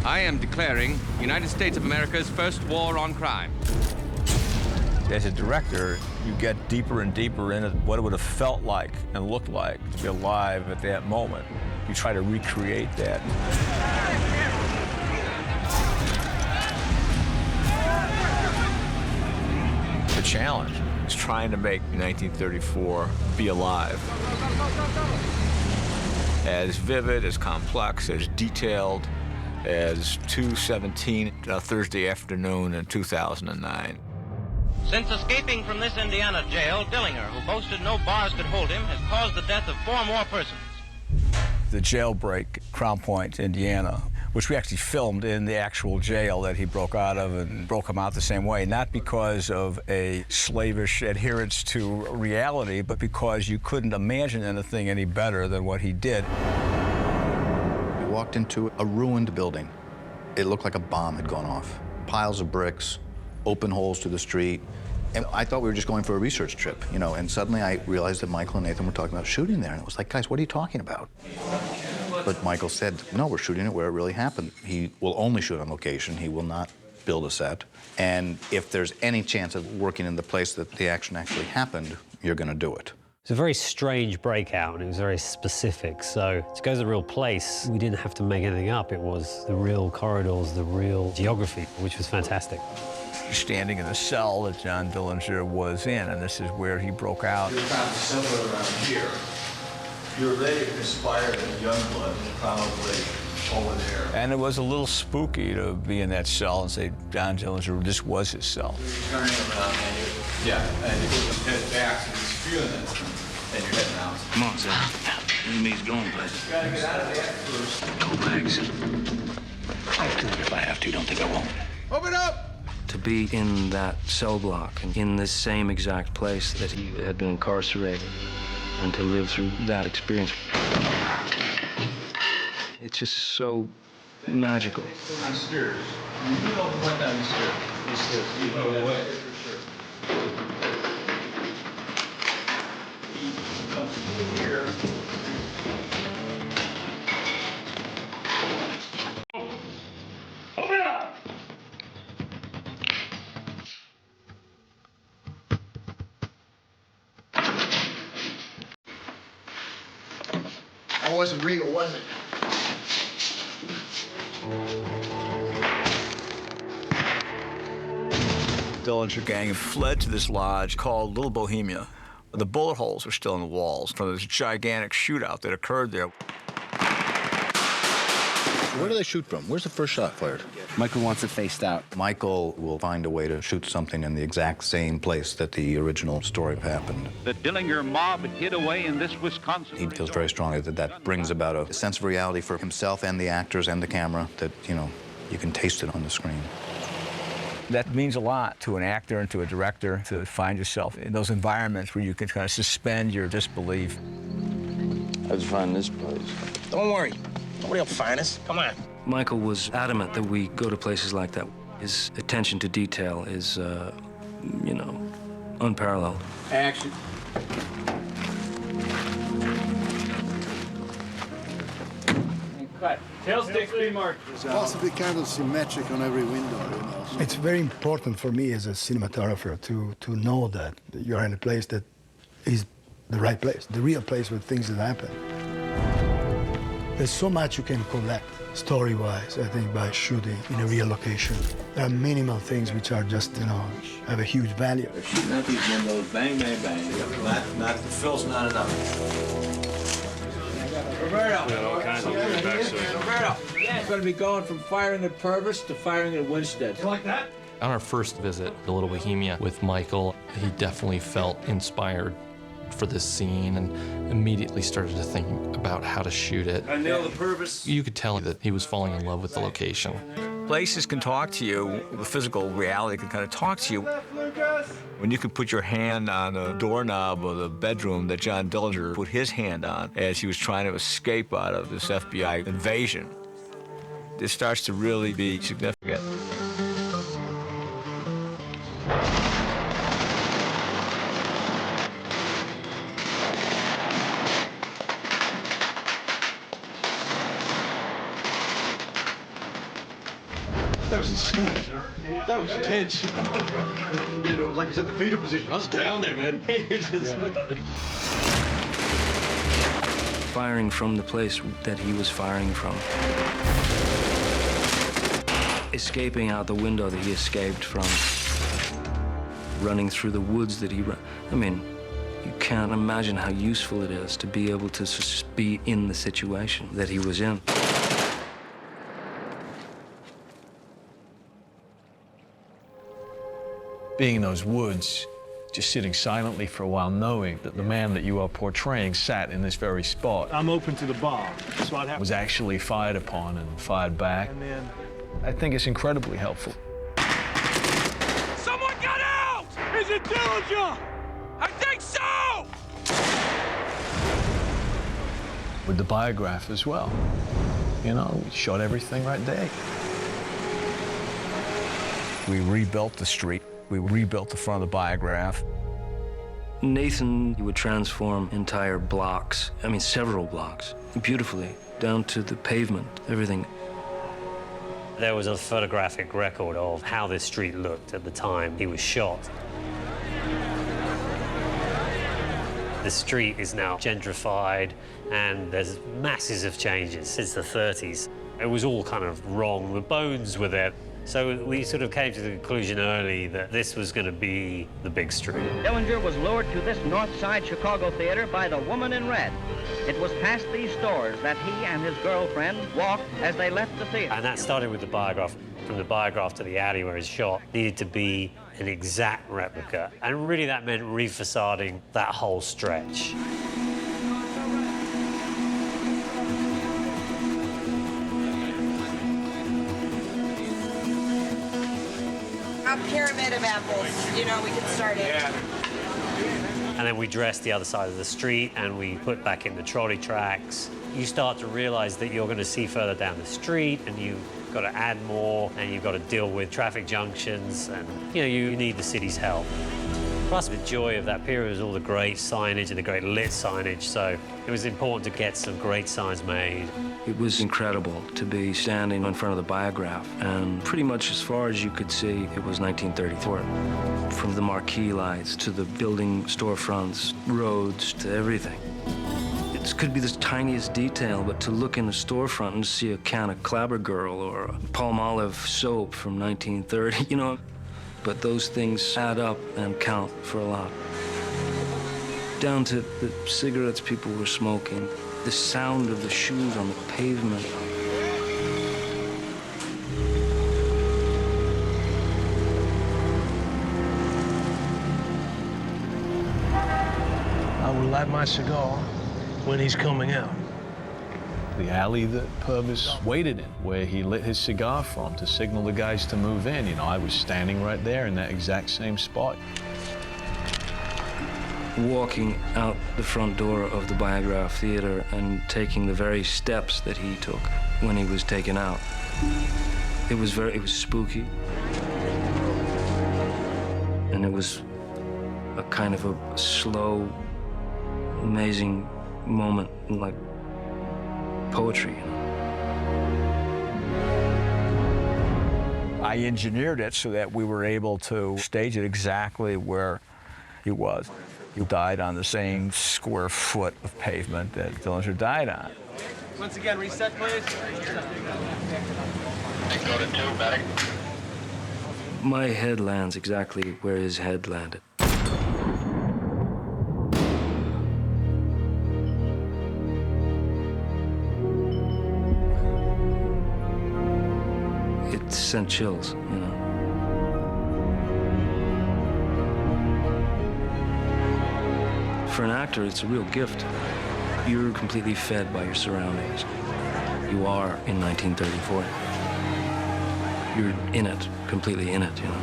I am declaring United States of America's first war on crime. As a director, you get deeper and deeper into what it would have felt like and looked like to be alive at that moment. You try to recreate that. The challenge is trying to make 1934 be alive. As vivid, as complex, as detailed as 2/17, a Thursday afternoon in 2009. Since escaping from this Indiana jail, Dillinger, who boasted no bars could hold him, has caused the death of 4 more persons. The jailbreak, Crown Point, Indiana, which we actually filmed in the actual jail that he broke out of and broke him out the same way, not because of a slavish adherence to reality, but because you couldn't imagine anything any better than what he did. We walked into a ruined building. It looked like a bomb had gone off. Piles of bricks, open holes to the street. And I thought we were just going for a research trip, you know, and suddenly I realized that Michael and Nathan were talking about shooting there. And it was like, guys, what are you talking about? But Michael said, no, we're shooting it where it really happened. He will only shoot on location. He will not build a set. And if there's any chance of working in the place that the action actually happened, you're going to do it. It's a very strange breakout, and it was very specific. So to go to the real place, we didn't have to make anything up. It was the real corridors, the real geography, which was fantastic. Standing in the cell that John Dillinger was in, and this is where he broke out. You're kind of similar around here. Your leg inspired in young blood, probably over there. And it was a little spooky to be in that cell and say, John Dillinger, this was his cell. You're turning around and you put your head back and he's feeling it, and you're heading out. Come on, son. This means going places. You gotta get out of that first. Go bags. I'll do it if I have to. Don't think I won't. Open up! To be in that cell block and in this same exact place that he had been incarcerated and to live through that experience. It's just so magical. On the stairs. You know the one down the stairs. These stairs. You know that way. He comes through here. Open up! That wasn't real, was it? Dillinger gang fled to this lodge called Little Bohemia. The bullet holes were still in the walls from this gigantic shootout that occurred there. Where do they shoot from? Where's the first shot fired? Michael wants it faced out. Michael will find a way to shoot something in the exact same place that the original story happened. The Dillinger mob hid away in this Wisconsin. He feels very strongly that that brings about a sense of reality for himself and the actors and the camera that, you know, you can taste it on the screen. That means a lot to an actor and to a director to find yourself in those environments where you can kind of suspend your disbelief. How'd you find this place? Don't worry. Nobody will find us. Come on. Michael was adamant that we go to places like that. His attention to detail is, you know, unparalleled. Action. Cut. Tail stick, speed mark. It's possibly kind of symmetric on every window, you know. It's very important for me as a cinematographer to know that you're in a place that is the right place, the real place where things that happen. There's so much you can collect, story-wise, I think, by shooting in a real location. There are minimal things which are just, you know, have a huge value. They're shooting out these windows, bang, bang, bang. Not the fill's not enough. Roberto! Roberto! It's going to be going from firing at Purvis to firing at Winstead. You like that? On our first visit to Little Bohemia with Michael, he definitely felt inspired for this scene and immediately started to think about how to shoot it. I nailed the Purvis. You could tell that he was falling in love with the location. Places can talk to you, the physical reality can kind of talk to you. When you can put your hand on the doorknob of the bedroom that John Dillinger put his hand on as he was trying to escape out of this FBI invasion, it starts to really be significant. That was insane. That was tense. You know, like I said, the fetal position. I was down there, man. Firing from the place that he was firing from. Escaping out the window that he escaped from. Running through the woods that he ran. I mean, you can't imagine how useful it is to be able to just be in the situation that he was in. Being in those woods, just sitting silently for a while, knowing that the man that you are portraying sat in this very spot. I'm open to the bomb. That's what happened. Was actually fired upon and fired back. And then... I think it's incredibly helpful. Someone got out! Is it Dillinger? I think so! With the biograph as well. You know, we shot everything right there. We rebuilt the street. We rebuilt the front of the biograph. Nathan would transform entire blocks, I mean several blocks, beautifully, down to the pavement, everything. There was a photographic record of how this street looked at the time he was shot. The street is now gentrified, and there's masses of changes since the 30s. It was all kind of wrong. The bones were there. So we sort of came to the conclusion early that this was going to be the big street. Dillinger was lured to this North Side Chicago theater by the woman in red. It was past these stores that he and his girlfriend walked as they left the theater. And that started with the biograph. From the biograph to the alley where it's shot needed to be an exact replica. And really that meant refacading that whole stretch. A pyramid of apples, you know, we could start it. Yeah. And then we dressed the other side of the street and we put back in the trolley tracks. You start to realize that you're going to see further down the street and you've got to add more and you've got to deal with traffic junctions and, you know, you need the city's help. Plus, the joy of that period was all the great signage and the great lit signage, so it was important to get some great signs made. It was incredible to be standing in front of the biograph, and pretty much as far as you could see, it was 1934. From the marquee lights to the building storefronts, roads, to everything. It could be the tiniest detail, but to look in a storefront and see a can of Clabber Girl or a Palmolive soap from 1930, you know. But those things add up and count for a lot. Down to the cigarettes people were smoking, the sound of the shoes on the pavement. I will light my cigar when he's coming out. The alley that Purvis waited in, where he lit his cigar from to signal the guys to move in. You know, I was standing right there in that exact same spot. Walking out the front door of the Biograph Theater and taking the very steps that he took when he was taken out. It was spooky. And it was a kind of a slow, amazing moment, like poetry, you know. I engineered it so that we were able to stage it exactly where he was. He died on the same square foot of pavement that Dillinger died on. Once again, reset, please. Go to 2, back. My head lands exactly where his head landed. It sent chills, you know. For an actor, it's a real gift. You're completely fed by your surroundings. You are in 1934. You're in it, completely in it, you know.